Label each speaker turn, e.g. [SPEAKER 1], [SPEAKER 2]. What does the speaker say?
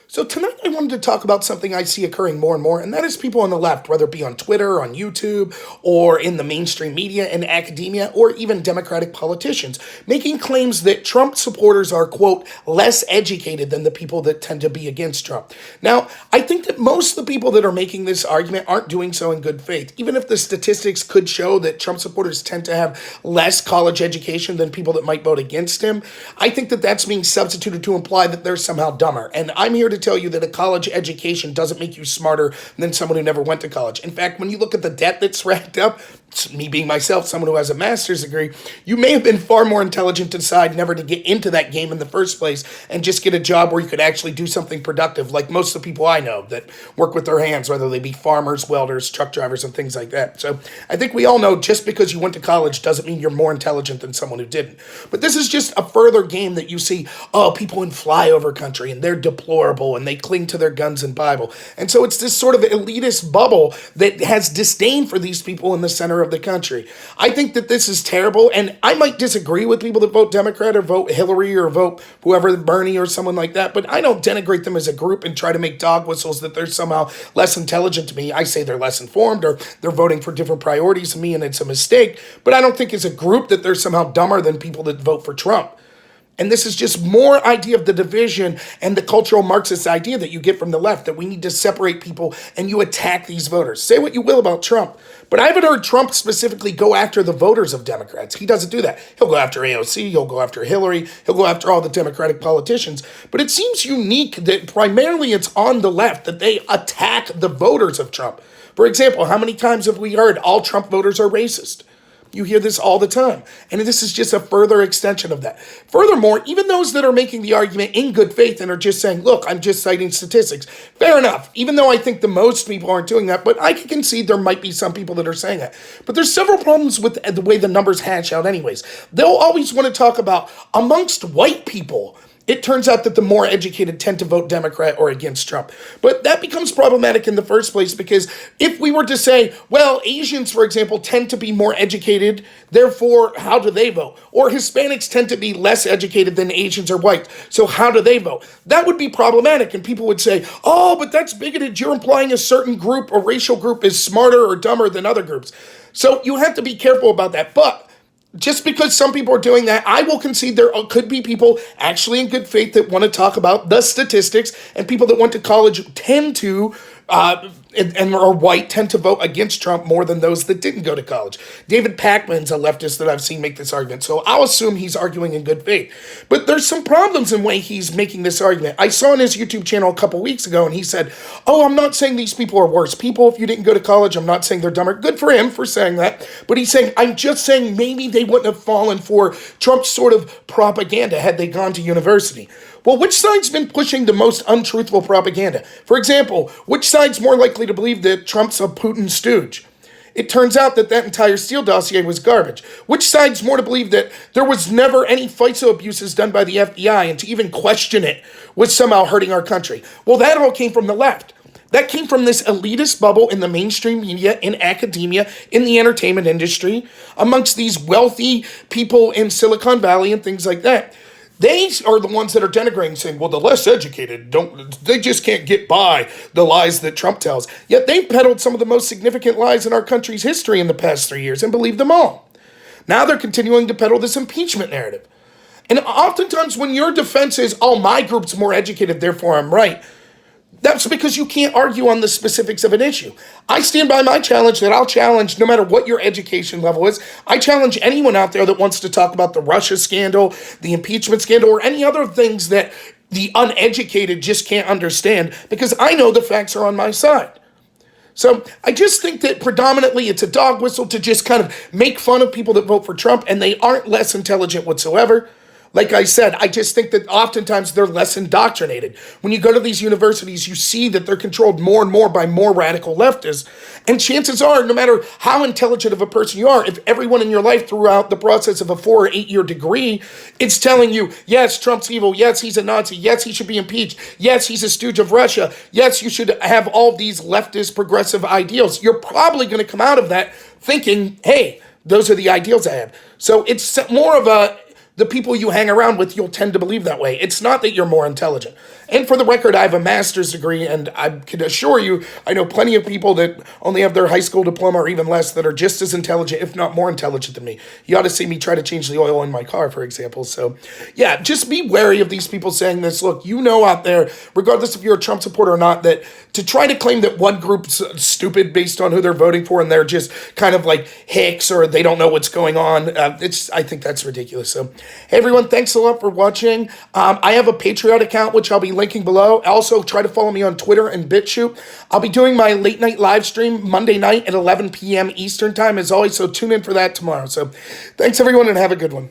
[SPEAKER 1] So tonight I wanted to talk about something I see occurring more and more, and that is people on the left, whether it be on Twitter, on YouTube, or in the mainstream media and academia, or even Democratic politicians, making claims that Trump supporters are, quote, less educated than the people that tend to be against Trump. Now, I think that most of the people that are making this argument aren't doing so in good faith. Even if the statistics could show that Trump supporters tend to have less college education than people that might vote against him, I think that that's being substituted to imply that they're somehow dumber. And I'm here to tell you that a college education doesn't make you smarter than someone who never went to college. In fact, when you look at the debt that's racked up, me being myself, someone who has a master's degree, you may have been far more intelligent to decide never to get into that game in the first place and just get a job where you could actually do something productive, like most of the people I know that work with their hands, whether they be farmers, welders, truck drivers, and things like that. So I think we all know just because you went to college doesn't mean you're more intelligent than someone who didn't. But this is just a further game that you see, people in flyover country, and they're deplorable, and they cling to their guns and Bible. And so it's this sort of elitist bubble that has disdain for these people in the center of the country. I think that this is terrible, and I might disagree with people that vote Democrat or vote Hillary or vote whoever, Bernie or someone like that, but I don't denigrate them as a group and try to make dog whistles that they're somehow less intelligent to me. I say they're less informed or they're voting for different priorities than me and it's a mistake, but I don't think as a group that they're somehow dumber than people that vote for Trump. And this is just more idea of the division and the cultural Marxist idea that you get from the left, that we need to separate people and you attack these voters. Say what you will about Trump, but I haven't heard Trump specifically go after the voters of Democrats. He doesn't do that. He'll go after AOC, he'll go after Hillary, he'll go after all the Democratic politicians. But it seems unique that primarily it's on the left that they attack the voters of Trump. For example, how many times have we heard all Trump voters are racist? You hear this all the time. And this is just a further extension of that. Furthermore, even those that are making the argument in good faith and are just saying, look, I'm just citing statistics. Fair enough, even though I think the most people aren't doing that, but I can concede there might be some people that are saying that. But there's several problems with the way the numbers hatch out anyways. They'll always want to talk about amongst white people. It turns out that the more educated tend to vote Democrat or against Trump. But that becomes problematic in the first place because if we were to say, well, Asians, for example, tend to be more educated, therefore, how do they vote? Or Hispanics tend to be less educated than Asians or whites, so how do they vote? That would be problematic, and people would say, oh, but that's bigoted. You're implying a certain group or racial group is smarter or dumber than other groups. So you have to be careful about that. But just because some people are doing that, I will concede there could be people actually in good faith that want to talk about the statistics, and people that went to college tend to, and are white, tend to vote against Trump more than those that didn't go to college. David Pakman's a leftist that I've seen make this argument, so I'll assume he's arguing in good faith. But there's some problems in the way he's making this argument. I saw on his YouTube channel a couple weeks ago, and he said, oh, I'm not saying these people are worse people if you didn't go to college. I'm not saying they're dumber. Good for him for saying that. But he's saying, I'm just saying maybe they wouldn't have fallen for Trump's sort of propaganda had they gone to university. Well, which side's been pushing the most untruthful propaganda? For example, which side's more likely to believe that Trump's a Putin stooge? It turns out that entire Steele dossier was garbage. Which side's more to believe that there was never any FISA abuses done by the FBI, and to even question it was somehow hurting our country? Well, that all came from the left. That came from this elitist bubble in the mainstream media, in academia, in the entertainment industry, amongst these wealthy people in Silicon Valley and things like that. They are the ones that are denigrating, saying, well, the less educated, they just can't get by the lies that Trump tells. Yet they've peddled some of the most significant lies in our country's history in the past 3 years and believed them all. Now they're continuing to peddle this impeachment narrative. And oftentimes when your defense is, oh, my group's more educated, therefore I'm right, that's because you can't argue on the specifics of an issue. I stand by my challenge that I'll challenge no matter what your education level is. I challenge anyone out there that wants to talk about the Russia scandal, the impeachment scandal, or any other things that the uneducated just can't understand, because I know the facts are on my side. So I just think that predominantly it's a dog whistle to just kind of make fun of people that vote for Trump, and they aren't less intelligent whatsoever. Like I said, I just think that oftentimes they're less indoctrinated. When you go to these universities, you see that they're controlled more and more by more radical leftists. And chances are, no matter how intelligent of a person you are, if everyone in your life throughout the process of a 4 or 8 year degree, it's telling you, yes, Trump's evil. Yes, he's a Nazi. Yes, he should be impeached. Yes, he's a stooge of Russia. Yes, you should have all these leftist progressive ideals. You're probably going to come out of that thinking, hey, those are the ideals I have. So it's more of a the people you hang around with, you'll tend to believe that way. It's not that you're more intelligent. And for the record, I have a master's degree, and I can assure you, I know plenty of people that only have their high school diploma or even less that are just as intelligent, if not more intelligent than me. You ought to see me try to change the oil in my car, for example. So, yeah, just be wary of these people saying this. Look, you know out there, regardless if you're a Trump supporter or not, that to try to claim that one group's stupid based on who they're voting for and they're just kind of like hicks or they don't know what's going on, I think that's ridiculous. So, hey, everyone, thanks a lot for watching. I have a Patreon account, which I'll be linking below. Also, try to follow me on Twitter and BitChute. I'll be doing my late night live stream Monday night at 11 p.m. Eastern time as always, so tune in for that tomorrow. So thanks everyone and have a good one.